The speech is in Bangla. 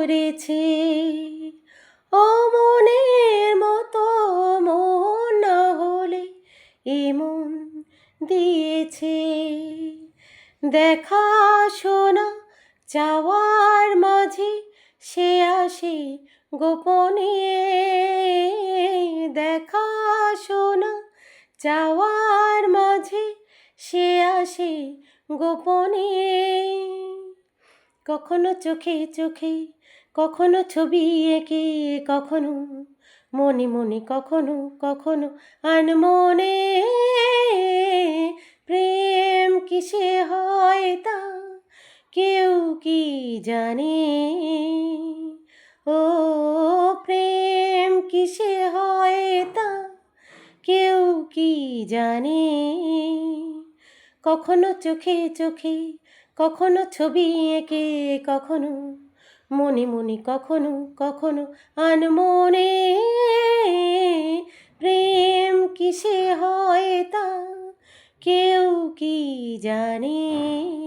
করেছে। ও মনের মতো মন না হলে এমন দিয়েছে। দেখা শোনা চাওয়ার মাঝে সে আসে গোপনে। দেখা শোনা চাওয়ার মাঝে সে আসে গোপনে। কখনো চোখে চোখে, কখনো ছবি এঁকে, কখনো মনে মনে, কখনো কখনো আনমনে। প্রেম কিসে হয় তা কেউ কি জানে? ও প্রেম কিসে হয় তা কেউ কি জানে? কখনো চোখে চোখে, কখনো ছবি এঁকে, কখনো মনে মনে, কখনো কখনো আনমনে। প্রেম কিসে হয় তা কেউ কি জানে?